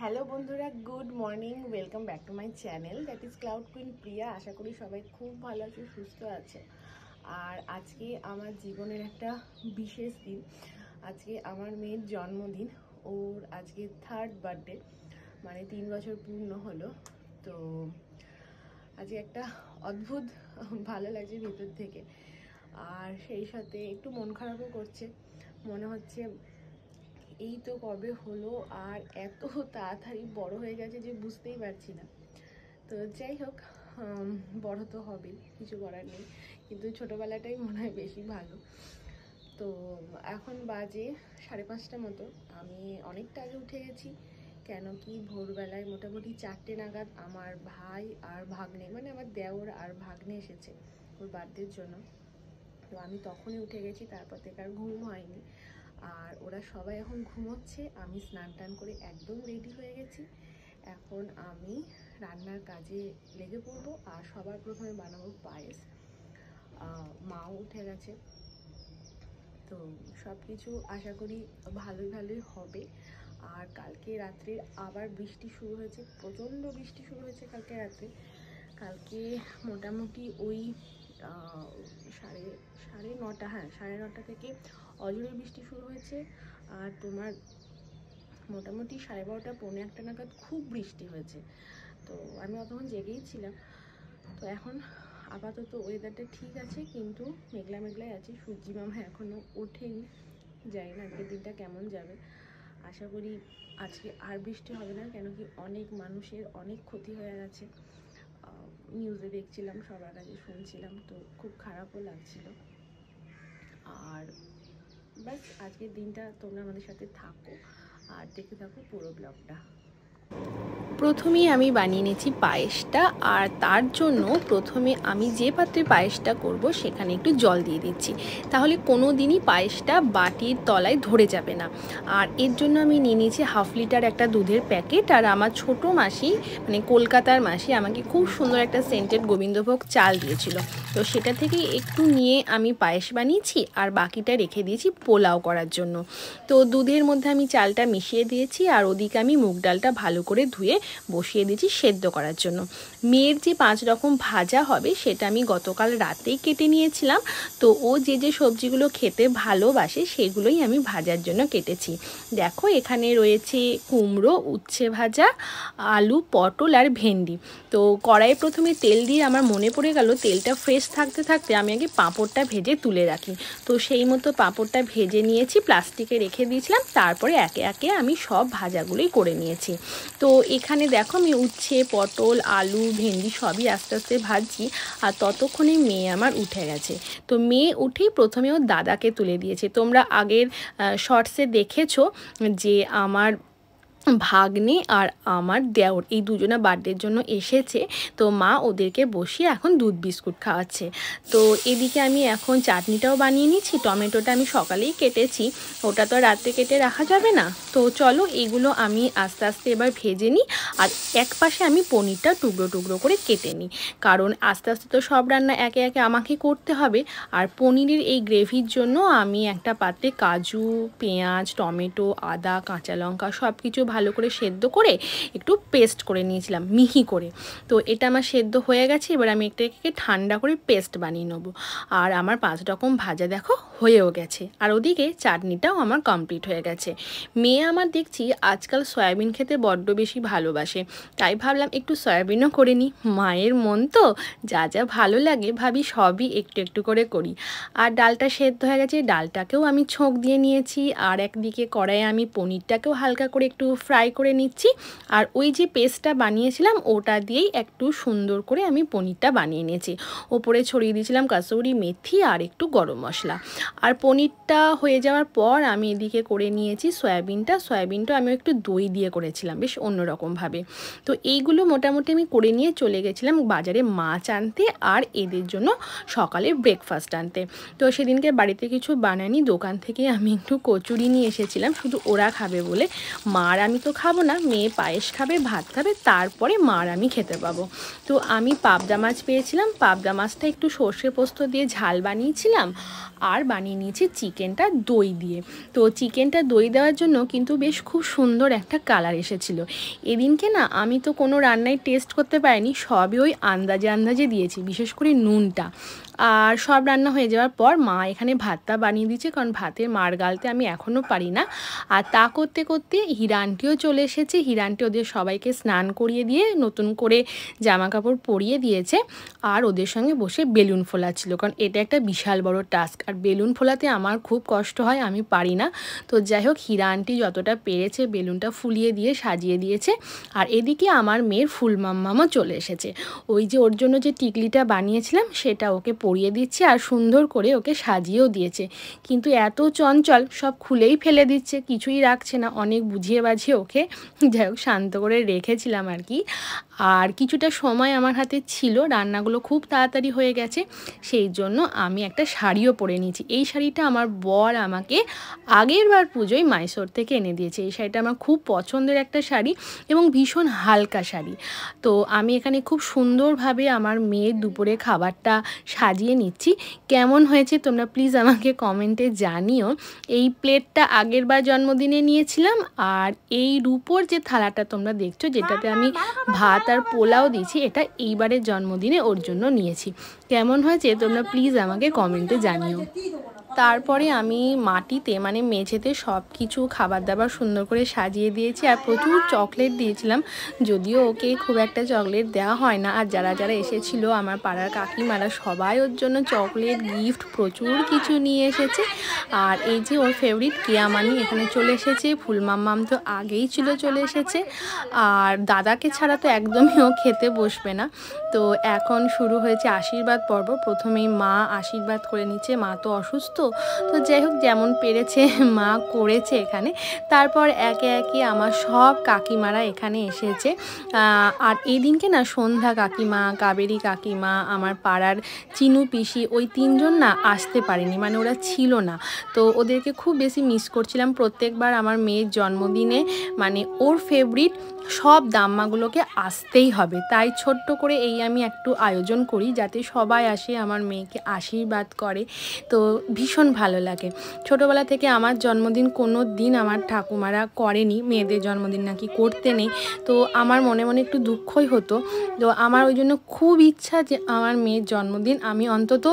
Hello বন্ধুরা, good morning. Welcome back to my channel, that is cloud queen Priya. আশা করি সবাই খুব ভালো আছে, সুস্থ আছে। আর আজকে আমার জীবনের একটা বিশেষ দিন। আজকে আমার মেয়ের জন্মদিন। ওর আজকে 3rd বার্থডে, মানে 3 বছর পূর্ণ হলো। তো আজকে একটা অদ্ভুত ভালো লাগছে ভিতর থেকে, আর সেই সাথে একটু মন খারাপও করছে। মনে হচ্ছে এই তো কবে হলো, আর এত তাড়াতাড়ি বড় হয়ে গেছে যে বুঝতেই পারছি না। তো যাই হোক, বড় তো হবেই, কিছু করার নেই, কিন্তু ছোটোবেলাটাই মনে হয় বেশি ভালো। তো এখন বাজে 5:30 মতো। আমি অনেকটা আগে উঠে গেছি, কেন কি ভোরবেলায় মোটামুটি 4টে নাগাদ আমার ভাই আর ভাগ্নে, মানে আমার দেওর আর ভাগ্নে এসেছে ওর বার্থডের জন্য। তো আমি তখনই উঠে গেছি, তারপর থেকে আর ঘুম হয়নি। আর ওরা সবাই এখন ঘুমোচ্ছে। আমি স্নান টান করে একদম রেডি হয়ে গেছি। এখন আমি রান্নার কাজে লেগে পড়বো। আর সবার প্রথমে বানাবো পায়েস। মাও উঠে গেছে, তো সব কিছু আশা করি ভালোই ভালোই হবে। আর কালকে রাত্রে আবার বৃষ্টি শুরু হয়েছে, প্রচণ্ড বৃষ্টি শুরু হয়েছে কালকে রাত্রে। কালকে মোটামুটি ওই সাড়ে নটা, হ্যাঁ 9:30 থেকে অজরে বৃষ্টি শুরু হয়েছে। আর তোমার মোটামুটি 12:30 পৌনে 1টা নাগাদ খুব বৃষ্টি হয়েছে। তো আমি অতক্ষণ জেগেই ছিলাম। তো এখন আপাতত ওয়েদারটা ঠিক আছে, কিন্তু মেঘলা মেঘলাই আছে। সূর্যি মামা এখনও ওঠেনি, জানি না আজকের দিনটা কেমন যাবে। আশা করি আজকে আর বৃষ্টি হবে না, কেন কি অনেক মানুষের অনেক ক্ষতি হয়ে গেছে। নিউজে দেখছিলাম, সবার কাছে শুনছিলাম, তো খুব খারাপও লাগছিল। আর ব্যাস, আজকের দিনটা তোমরা আমাদের সাথে থাকো আর দেখতে থাকো পুরো ব্লগটা। প্রথমেই আমি বানিয়ে নিয়েছি পায়েসটা, আর তার জন্য প্রথমে আমি যে পাত্রে পায়েসটা করব সেখানে একটু জল দিয়ে দিচ্ছি, তাহলে কোনো দিনই পায়েসটা বাটির তলায় ধরে যাবে না। আর এর জন্য আমি নিয়ে নিয়েছি 1/2 লিটার একটা দুধের প্যাকেট। আর আমার ছোট মাসি, মানে কলকাতার মাসি, আমাকে খুব সুন্দর একটা সেন্টেড গোবিন্দভোগ চাল দিয়েছিল। তো সেটা থেকে একটু নিয়ে আমি পায়েস বানিয়েছি, আর বাকিটা রেখে দিয়েছি পোলাও করার জন্য। তো দুধের মধ্যে আমি চালটা মিশিয়ে দিয়েছি, আর ওদিকে আমি মুগ ডালটা ভালো করে ধুয়ে বসিয়ে দিয়েছি সেদ্ধ করার জন্য। মেয়ের যে 5 রকম ভাজা হবে সেটা আমি গতকাল রাতেই কেটে নিয়েছিলাম। তো ও যে যে সবজিগুলো খেতে ভালোবাসে সেগুলোই আমি ভাজার জন্য কেটেছি। দেখো, এখানে রয়েছে কুমড়ো, উচ্ছে ভাজা, আলু, পটল আর ভেন্ডি। তো কড়াইয়ে প্রথমে তেল দিয়ে আমার মনে পড়ে গেল তেলটা ফ্রেশ থাকতে থাকতে আমি আগে পাঁপড়টা ভেজে তুলে রাখি। তো সেই মতো পাঁপড়টা ভেজে নিয়েছি, প্লাস্টিকে রেখে দিয়েছিলাম। তারপরে একে একে আমি সব ভাজাগুলোই করে নিয়েছি। তো এখানে দেখো, আমি উচ্ছে, পটল, আলু, ভেন্ডি সবই আস্তে আস্তে ভাজছি। আর ততক্ষণে মেয়ে আমার উঠে গেছে। তো মেয়ে উঠেই প্রথমে ওর দাদাকে তুলে দিয়েছে। তোমরা আগের শর্টসে দেখেছো যে আমার ভাগ্নে আর আমার দেওর এই দুজনা বার্থডের জন্য এসেছে। তো মা ওদেরকে বসিয়ে এখন দুধ বিস্কুট খাওয়াচ্ছে। তো এদিকে আমি এখন চাটনিটাও বানিয়ে নিচ্ছি। টমেটোটা আমি সকালেই কেটেছি, ওটা তো রাত্রে কেটে রাখা যাবে না। তো চলো এগুলো আমি আস্তে আস্তে এবার ভেজে নিই। আর এক পাশে আমি পনিরটা টুকরো টুকরো করে কেটে নিই, কারণ আস্তে আস্তে তো সব রান্না একে একে আমাকে করতে হবে। আর পনিরের এই গ্রেভির জন্য আমি একটা পাত্রে কাজু, পেঁয়াজ, টমেটো, আদা, কাঁচা লঙ্কা সব কিছু ভালো করে সেদ্ধ করে একটু পেস্ট করে নিয়েছিলাম মিহি করে। তো এটা আমার সেদ্ধ হয়ে গেছে, এবার আমি এটাকে ঠান্ডা করে পেস্ট বানিয়ে নেবো। আর আমার 5 রকম ভাজা দেখো হয়েও গেছে, আর ওদিকে চাটনিটাও আমার কমপ্লিট হয়ে গেছে। মেয়ে আমার দেখছি আজকাল সয়াবিন খেতে বড্ড বেশি ভালোবাসে, তাই ভাবলাম একটু সয়াবিনও করে নিই। মায়ের মন তো, যা যা ভালো লাগে ভাবি সবই একটু একটু করে করি। আর ডালটা সেদ্ধ হয়ে গেছে, ডালটাকেও আমি ছোঁক দিয়ে নিয়েছি। আর একদিকে কড়াইয়ে আমি পনিরটাকেও হালকা করে একটু ফ্রাই করে নিচ্ছি। আর ওই যে পেস্টটা বানিয়েছিলাম ওটা দিয়েই একটু সুন্দর করে আমি পনিরটা বানিয়ে নিয়েছি। ওপরে ছড়িয়ে দিয়েছিলাম কাসুরি মেথি আর একটু গরম মশলা। আর পনিরটা হয়ে যাওয়ার পর আমি এদিকে করে নিয়েছি সয়াবিনটা আমি একটু দই দিয়ে করেছিলাম বেশ অন্যরকমভাবে। তো এইগুলো মোটামুটি আমি করে নিয়ে চলে গেছিলাম বাজারে মাছ আনতে আর এদের জন্য সকালে ব্রেকফাস্ট আনতে। তো সেদিনকে বাড়িতে কিছু বানাইনি, দোকান থেকে আমি একটু কচুরি নিয়ে এসেছিলাম শুধু ওরা খাবে বলে। মা আর আমি আমি তো খাবো না, মেয়ে পায়েস খাবে, ভাত খাবে, তারপরে মার আমি খেতে পাবো। তো আমি পাবদা মাছ পেয়েছিলাম, পাবদা মাছটা একটু সর্ষে পোস্ত দিয়ে ঝাল বানিয়েছিলাম, আর বানিয়ে নিয়েছি চিকেনটা দই দিয়ে। তো চিকেনটা দই দেওয়ার জন্য কিন্তু বেশ খুব সুন্দর একটা কালার এসেছিল। এদিনকে না আমি তো কোনো রান্নায় টেস্ট করতে পারিনি, সবই ওই আন্দাজে আন্দাজে দিয়েছি, বিশেষ করে নুনটা। আর সব রান্না হয়ে যাওয়ার পর মা এখানে ভাতটা বানিয়ে দিচ্ছে, কারণ ভাতের মার গালতে আমি এখনও পারি না। আর তা করতে করতে হিরানটিও চলে এসেছে। হিরানটি ওদের সবাইকে স্নান করিয়ে দিয়ে নতুন করে জামা কাপড় পরিয়ে দিয়েছে, আর ওদের সঙ্গে বসে বেলুন ফোলাচ্ছিল, কারণ এটা একটা বিশাল বড় টাস্ক। আর বেলুন ফোলাতে আমার খুব কষ্ট হয়, আমি পারি না। তো যাই হোক, হিরানটি যতটা পেরেছে বেলুনটা ফুলিয়ে দিয়ে সাজিয়ে দিয়েছে। আর এদিকে আমার মেয়ের ফুল মাম্মামও চলে এসেছে। ওই যে ওর জন্য যে টিকলিটা বানিয়েছিলাম সেটা ওকে পরিয়ে দিচ্ছে, আর সুন্দর করে ওকে সাজিয়েও দিয়েছে। কিন্তু এত চঞ্চল, সব খুলেই ফেলে দিচ্ছে, কিছুই রাখছে না। অনেক বুঝিয়ে বাঝিয়ে ওকে যাই হোক শান্ত করে রেখেছিলাম আর কি। আর কিছুটা সময় আমার হাতে ছিল, রান্নাগুলো খুব তাড়াতাড়ি হয়ে গেছে, সেই জন্য আমি একটা শাড়িও পরে নিয়েছি। এই শাড়িটা আমার বর আমাকে আগের বার পুজোয় মাইসোর থেকে এনে দিয়েছে। এই শাড়িটা আমার খুব পছন্দের একটা শাড়ি এবং ভীষণ হালকা শাড়ি। তো আমি এখানে খুব সুন্দরভাবে আমার মেয়ের দুপুরে খাবারটা সাজিয়ে নিচ্ছি। কেমন হয়েছে তোমরা প্লিজ আমাকে কমেন্টে জানিও। এই প্লেটটা আগের বার জন্মদিনে নিয়েছিলাম, আর এই রূপোর যে থালাটা তোমরা দেখছো, যেটাতে আমি ভাত আর পোলাও দিয়েছি, এটা এইবারের জন্মদিনে ওর জন্য নিয়েছি। কেমন হয়েছে তোমরা প্লিজ আমাকে কমেন্টে জানিও। তারপরে আমি মাটিতে মানে মেঝেতে সব কিছু খাবার দাবার সুন্দর করে সাজিয়ে দিয়েছি, আর প্রচুর চকলেট দিয়েছিলাম। যদিও ওকে খুব একটা চকলেট দেওয়া হয় না, আর যারা যারা এসেছিলো আমার পাড়ার কাকিমারা সবাই ওর জন্য চকলেট গিফট প্রচুর কিছু নিয়ে এসেছে। আর এই যে ওর ফেভারিট কেয়ামানি এখানে চলে এসেছে, ফুল মাম্মাম তো আগেই ছিল চলে এসেছে, আর দাদাকে ছাড়া তো একদমই ও খেতে বসবে না। তো এখন শুরু হয়েছে আশীর্বাদ পর্ব। প্রথমেই মা আশীর্বাদ করে নিচ্ছে, মা তো অসুস্থ, তো যাই হোক যেমন পেরেছে মা করেছে এখানে। তারপর একে একে আমার সব কাকিমারা এখানে এসেছে। আর এই দিনকে না সন্ধ্যা কাকিমা, কাবেরী কাকিমা, আমার পাড়ার চিনু পিসি, ওই তিনজন না আসতে পারেনি, মানে ওরা ছিল না। তো ওদেরকে খুব বেশি মিস করছিলাম। প্রত্যেকবার আমার মেয়ের জন্মদিনে মানে ওর ফেভারিট সব দাম্মাগুলোকে আসতেই হবে, তাই ছোট্ট করে এই আমি একটু আয়োজন করি যাতে সবাই আসে আমার মেয়েকে আশীর্বাদ করে। তো ভীষণ ভালো লাগে। ছোটোবেলা থেকে আমার জন্মদিন কোনো দিন আমার ঠাকুমারা করেনি, মেয়েদের জন্মদিন নাকি করতে নেই। তো আমার মনে মনে একটু দুঃখই হতো। তো আমার ওই জন্য খুব ইচ্ছা যে আমার মেয়ের জন্মদিন আমি অন্তত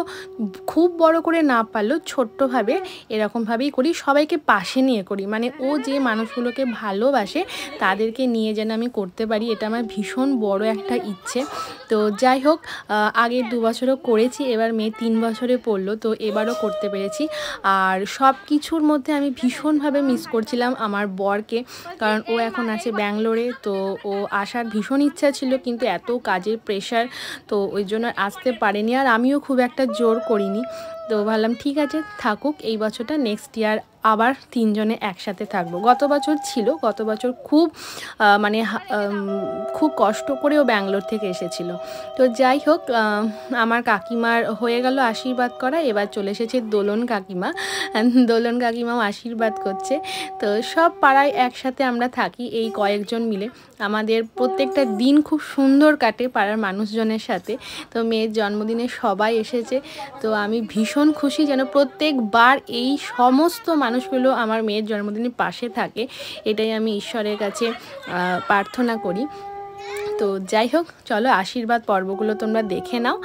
খুব বড় করে না পারলেও ছোট্টভাবে এরকমভাবেই করি, সবাইকে পাশে নিয়ে করি। মানে ও যে মানুষগুলোকে ভালোবাসে তাদেরকে নিয়ে যেন আমি করতে পারি, এটা আমার ভীষণ বড় একটা ইচ্ছে। তো যাই হোক, আগের 2 বছরও করেছি, এবার মেয়ে 3 বছরে পড়লো, তো এবারও করতে পেরেছি। আর সব কিছুর মধ্যে আমি ভীষণভাবে মিস করছিলাম আমার বরকে, কারণ ও এখন আছে ব্যাঙ্গালোরে। তো ও আসার ভীষণ ইচ্ছা ছিল, কিন্তু এত কাজের প্রেশার, তো ওই জন্য আসতে পারেনি। আর আমিও খুব একটা জোর করিনি। তো ভাবলাম ঠিক আছে থাকুক, এই বছরটা নেক্সট ইয়ার আবার 3 জনে একসাথে থাকবো। গত বছর ছিল, গত বছর খুব মানে খুব কষ্ট করেও ব্যাঙ্গালোর থেকে এসেছিল। তো যাই হোক, আমার কাকিমার হয়ে গেল আশীর্বাদ করা, এবার চলে এসেছে দোলন কাকিমা। দোলন কাকিমাও আশীর্বাদ করছে। তো সব পাড়ায় একসাথে আমরা থাকি এই কয়েকজন মিলে, আমাদের প্রত্যেকটা দিন খুব সুন্দর কাটে পাড়ার মানুষজনের সাথে। তো মেয়ের জন্মদিনে সবাই এসেছে, তো আমি ভীষণ খুশি যেন প্রত্যেকবার এই সমস্ত মানুষগুলো আমার মেয়ের জন্মদিনের পাশে থাকে, এটাই আমি ঈশ্বরের কাছে প্রার্থনা করি। তো যাই হোক, চলো আশীর্বাদ পর্বগুলো তোমরা দেখে নাও।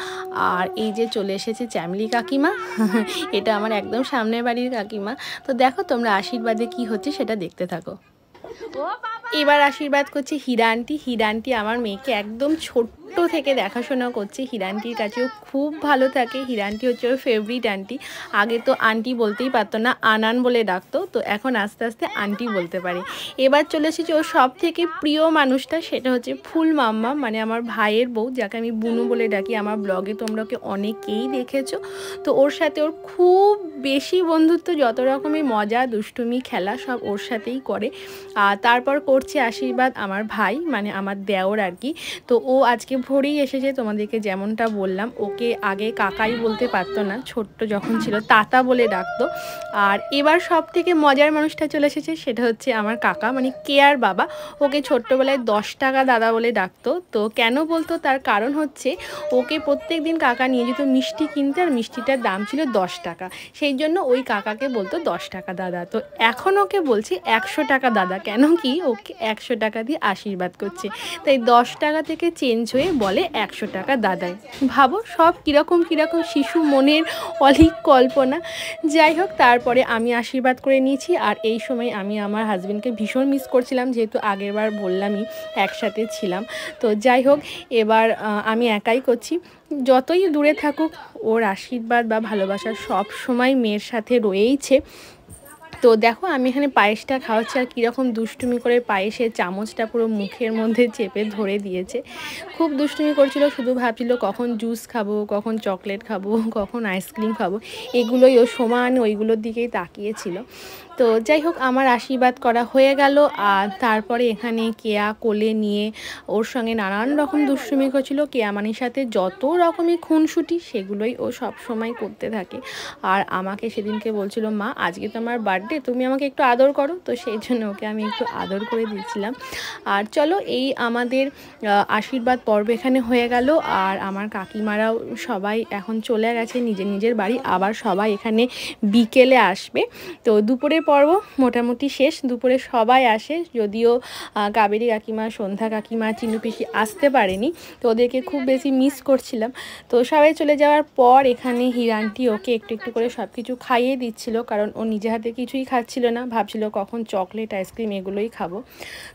আর এই যে চলে এসেছে চ্যামলি কাকিমা, এটা আমার একদম সামনের বাড়ির কাকিমা। তো দেখো তোমরা আশীর্বাদে কি হচ্ছে সেটা দেখতে থাকো। এবার আশীর্বাদ করছে হীরা আন্টি। হীরা আন্টি আমার মেয়েকে একদম ছোট্ট থেকে দেখাশোনা করছে। হীরা আন্টির কাছেও খুব ভালো থাকে। হীরা আন্টি হচ্ছে ওর ফেভারিট আন্টি। আগে তো আন্টি বলতেই পারতো না, আনান বলে ডাকতো, তো এখন আস্তে আস্তে আন্টি বলতে পারে। এবার চলে এসেছে ওর সব থেকে প্রিয় মানুষটা, সেটা হচ্ছে ফুল মাম্মা, মানে আমার ভাইয়ের বউ, যাকে আমি বুনু বলে ডাকি। আমার ব্লগে তোমরা ওকে অনেকেই দেখেছো। তো ওর সাথে ওর খুব বেশি বন্ধুত্ব, যত রকমের মজা দুষ্টুমি খেলা সব ওর সাথেই করে। আর তারপর করছে আশীর্বাদ আমার ভাই, মানে আমার দেওর আর কি। তো ও আজকে ভরেই এসেছে। তোমাদেরকে যেমনটা বললাম, ওকে আগে কাকাই বলতে পারতো না, ছোট্ট যখন ছিল তাতা বলে ডাকতো। আর এবার সব থেকে মজার মানুষটা চলে এসেছে, সেটা হচ্ছে আমার কাকা, মানে কেয়ার বাবা। ওকে ছোট্টবেলায় 10 টাকা দাদা বলে ডাকতো। তো কেন বলতো, তার কারণ হচ্ছে ওকে প্রত্যেক দিন কাকা নিয়ে যেত মিষ্টি কিনতে, আর মিষ্টিটার দাম ছিল 10 টাকা। সেই জন্য ওই কাকাকে বলতো 10 টাকা দাদা। তো এখন ওকে বলছি 100 টাকা দাদা, কেন কি ওকে 100 টাকা দিয়ে আশীর্বাদ করছে, তাই 10 টাকা থেকে চেঞ্জ হয়ে বলে 100 টাকা দাদাই। ভাবো সব কীরকম কীরকম শিশু মনের অলিক কল্পনা। যাই হোক, তারপরে আমি আশীর্বাদ করে নিয়েছি। আর এই সময় আমি আমার হাজবেন্ডকে ভীষণ মিস করছিলাম, যেহেতু আগেরবার বললামই একসাথে ছিলাম। তো যাই হোক, এবার আমি একাই করছি। যতই দূরে থাকুক, ওর আশীর্বাদ বা ভালোবাসা সব সময় মেয়ের সাথে রয়েইছে। তো দেখো আমি এখানে পায়েসটা খাওয়াচ্ছি, আর কীরকম দুষ্টুমি করে পায়েসের চামচটা পুরো মুখের মধ্যে চেপে ধরে দিয়েছে। খুব দুষ্টুমি করছিল, শুধু ভাবছিল কখন জুস খাবো, কখন চকলেট খাবো, কখন আইসক্রিম খাবো, এগুলোই ও সমান ওইগুলোর দিকেই তাকিয়েছিল। তো যাই হোক, আমার আশীর্বাদ করা হয়ে গেল। আর তারপরে এখানে কেয়া কোলে নিয়ে ওর সঙ্গে নানান রকম দুষ্টুমি করছিল। কেয়ামানির সাথে যত রকমের খুনসুটি সেগুলোই ও সব সময় করতে থাকে। আর আমাকে সেদিনকে বলছিল, মা আজকে তো আমার বার্থডে, তুমি আমাকে একটু আদর করো। তো সেই জন্য ওকে আমি একটু আদর করে দিচ্ছিলাম। আর চলো, এই আমাদের আশীর্বাদ পর্ব এখানে হয়ে গেল। আর আমার কাকিমারাও সবাই এখন চলে গেছে নিজের নিজের বাড়ি। আবার সবাই এখানে বিকেলে আসবে। তো দুপুরের পর্ব মোটামুটি শেষ। দুপুরে সবাই আসে, যদিও কাবেরী কাকিমা, সন্ধ্যা কাকিমা, চিনু পিসি আসতে পারেনি। তো ওদেরকে খুব বেশি মিস করছিলাম। তো সবাই চলে যাওয়ার পর এখানে হিরান্টি ওকে একটু একটু করে সব কিছু খাইয়ে দিচ্ছিল, কারণ ও নিজে হাতে কিছুই খাচ্ছিল না, ভাবছিল কখন চকলেট আইসক্রিম এগুলোই খাবো।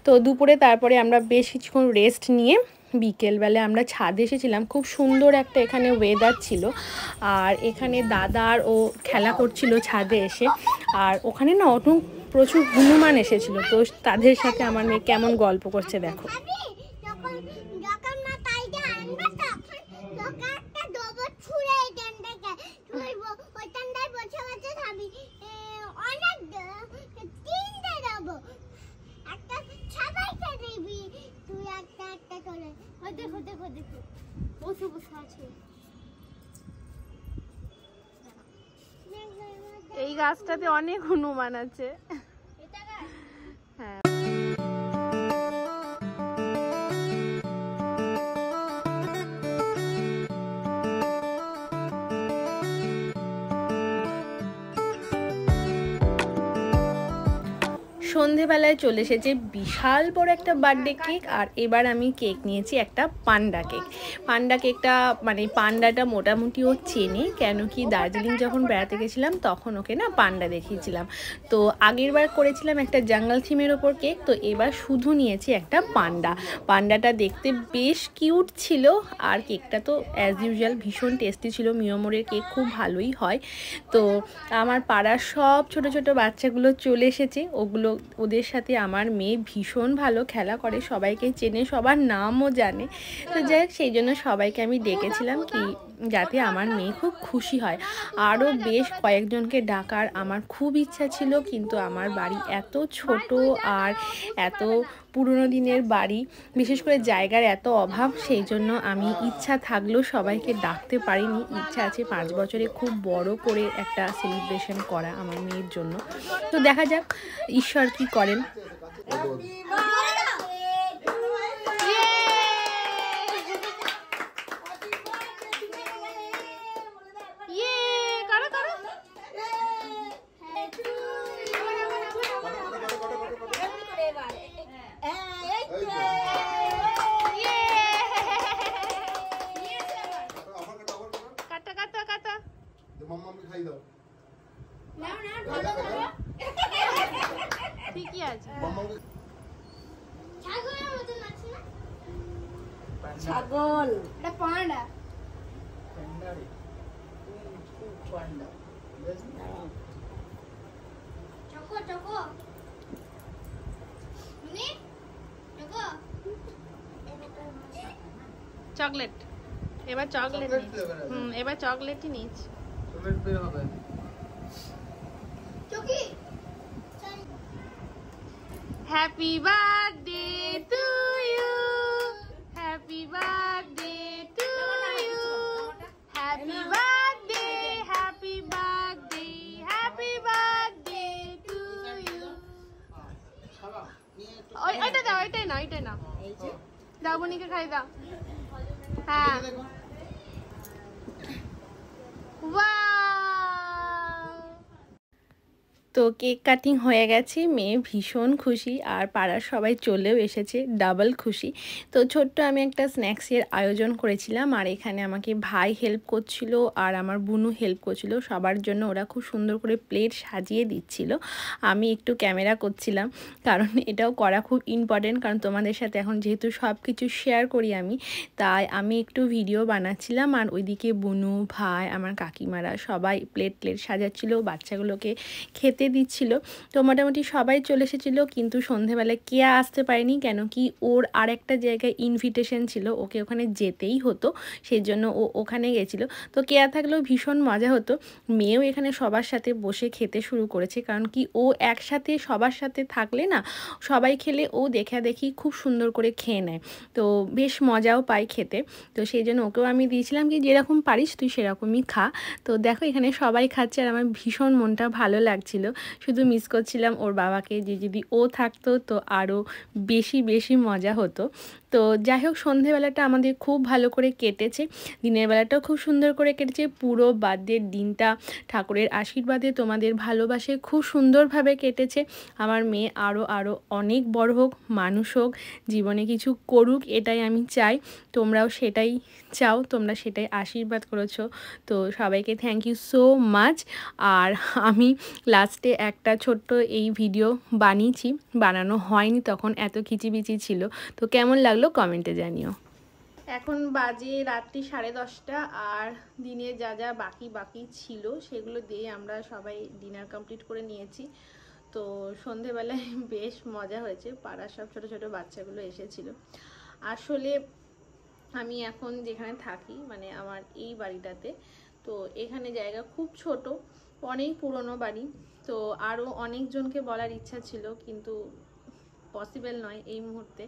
তো দুপুরে তারপরে আমরা বেশ কিছুক্ষণ রেস্ট নিয়ে বিকেলবেলায় আমরা ছাদে এসেছিলাম। খুব সুন্দর একটা এখানে ওয়েদার ছিল। আর এখানে দাদার ও খেলা করছিল ছাদে এসে। আর ওখানে না প্রচুর হনুমান এসেছিল। তো তাদের সাথে আমার মেয়ে কেমন গল্প করছে দেখো। এই গাছটাতে অনেক হনুমান আছে। হ্যাঁ, সন্ধেবেলায় চলে এসেছে বিশাল বড় একটা বার্থডে কেক। আর এবার আমি কেক নিয়েছি একটা পান্ডা কেক। পান্ডা কেকটা মানে পান্ডাটা মোটামুটি ও চেনে, কেন কি দার্জিলিং যখন বেড়াতে গেছিলাম তখন ওকে না পান্ডা দেখিয়েছিলাম। তো আগেরবার করেছিলাম একটা জঙ্গল থিমের ওপর কেক, তো এবার শুধু নিয়েছি একটা পান্ডা। পান্ডাটা দেখতে বেশ কিউট ছিল। আর কেকটা তো অ্যাজ ইউজুয়াল ভীষণ টেস্টি ছিল। মিয়মোরের কেক খুব ভালোই হয়। তো আমার পাড়ার সব ছোট ছোট বাচ্চাগুলো চলে এসেছে। ওদের সাথে আমার মেয়ে ভীষণ ভালো খেলা করে, সবাইকে চেনে, সবার নামও জানে। তো যাই হোক, সেই জন্য সবাইকে আমি ডেকেছিলাম কি যাতে আমার মেয়ে খুব খুশি হয়। আরও বেশ কয়েকজনকে ডাকার আমার খুব ইচ্ছা ছিল, কিন্তু আমার বাড়ি এত ছোট আর এত পুরনো দিনের বাড়ি, বিশেষ করে জায়গার এত অভাব, সেই জন্য আমি ইচ্ছা থাকলেও সবাইকে ডাকতে পারিনি। ইচ্ছা আছে 5 বছরে খুব বড় করে একটা সেলিব্রেশন করা আমার মেয়ের জন্য। তো দেখা যাক ঈশ্বর কি করেন। ঠিকই আছে। ছাগল, এটা পান্ডা। চকলেট, এবার চকলেট এবার চকলেটই নিচ্ছি। Happy birthday to you. Happy birthday. দাও বোনিকে খাই দাও। হ্যাঁ তো কেক কাটিং হয়ে গেছে, মেয়ে ভীষণ খুশি আর পাড়ার সবাই চলেও এসেছে, ডাবল খুশি। তো ছোট্ট আমি একটা স্ন্যাক্সের আয়োজন করেছিলাম আর এখানে আমাকে ভাই হেল্প করছিল আর আমার বুনু হেল্প করছিল। সবার জন্য ওরা খুব সুন্দর করে প্লেট সাজিয়ে দিচ্ছিল, আমি একটু ক্যামেরা করছিলাম, কারণ এটাও করা খুব ইম্পর্টেন্ট। কারণ তোমাদের সাথে এখন যেহেতু সব কিছু শেয়ার করি আমি, তাই আমি একটু ভিডিও বানাচ্ছিলাম আর ওইদিকে বুনু, ভাই, আমার কাকিমারা সবাই প্লেট সাজাচ্ছিল, বাচ্চাগুলোকে খেতে দিচ্ছিল। তো মোটামুটি সবাই চলে এসেছিল, কিন্তু সন্ধেবেলায় কেয়া আসতে পারেনি, কেন কি ওর আর একটা জায়গায় ইনভিটেশন ছিল, ওকে ওখানে যেতেই হতো, সেই জন্য ও ওখানে গেছিলো। তো কেয়া থাকলেও ভীষণ মজা হতো। মেয়েও এখানে সবার সাথে বসে খেতে শুরু করেছে, কারণ কি ও একসাথে সবার সাথে থাকলে না, সবাই খেলে ও দেখি খুব সুন্দর করে খেয়ে নেয়, তো বেশ মজাও পায় খেতে। তো সেই জন্য ওকেও আমি দিয়েছিলাম কি যেরকম পারিস তুই সেরকমই খা। তো দেখো এখানে সবাই খাচ্ছে আর আমার ভীষণ মনটা ভালো লাগছিল। শুধু মিস করছিলাম ওর বাবাকে, যে যদি ও থাকতো তো আরও বেশি মজা হতো। তো যাই হোক, সন্ধেবেলাটা আমাদের খুব ভালো করে কেটেছে, দিনের বেলাটাও খুব সুন্দর করে কেটেছে। পুরো বার্থডের দিনটা ঠাকুরের আশীর্বাদে, তোমাদের ভালোবাসে খুব সুন্দরভাবে কেটেছে। আমার মেয়ে আরও অনেক বড় হোক, মানুষ হোক, জীবনে কিছু করুক, এটাই আমি চাই। তোমরাও সেটাই চাও, তোমরা সেটাই আশীর্বাদ করেছো। তো সবাইকে থ্যাংক ইউ সো মাচ। আর আমি লাস্টে একটা ছোট্ট এই ভিডিও বানিয়েছি, বানানো হয়নি তখন, এত কিচিবিচি ছিল। তো কেমন লাগলো কমেন্টে জানিও। এখন বাজে রাত্রি 10:30, আর দিনে যা বাকি ছিল সেগুলো দিয়ে আমরা সবাই ডিনার কমপ্লিট করে নিয়েছি। তো সন্ধেবেলায় বেশ মজা হয়েছে, পাড়ার সব ছোট ছোট বাচ্চাগুলো এসেছিল। আসলে আমি এখন যেখানে থাকি, মানে আমার এই বাড়িটাতে, তো এখানে জায়গা খুব ছোট, অনেক পুরনো বাড়ি। তো আরও অনেকজনকে বলার ইচ্ছা ছিল, কিন্তু পসিবল নয় এই মুহূর্তে,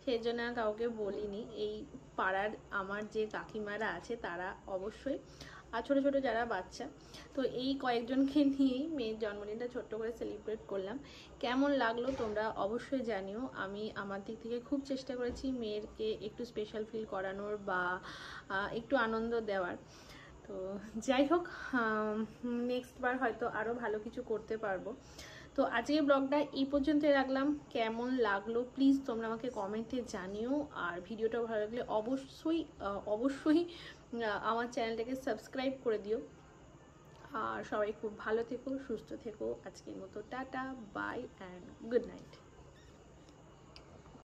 সেই জন্য কাউকে বলিনি। এই পাড়ার আমার যে কাকিমারা আছে তারা অবশ্যই, আর ছোটো ছোটো যারা বাচ্চা, তো এই কয়েকজনকে নিয়েই মেয়ের জন্মদিনটা ছোট্ট করে সেলিব্রেট করলাম। কেমন লাগলো তোমরা অবশ্যই জানিও। আমি আমার দিক থেকে খুব চেষ্টা করেছি মেয়েরকে একটু স্পেশাল ফিল করানোর বা একটু আনন্দ দেওয়ার। তো যাই হোক, নেক্সট বার হয়তো আরও ভালো কিছু করতে পারবো। তো আজকের ব্লগটা এই পর্যন্তই রাখলাম। কেমন লাগলো প্লিজ তোমরা আমাকে কমেন্টে জানিও, আর ভিডিওটা ভালো লাগলে অবশ্যই আমার চ্যানেলটাকে সাবস্ক্রাইব করে দিও। আর সবাই খুব ভালো থেকো, সুস্থ থেকো। আজকের মতো tata, bye and good night.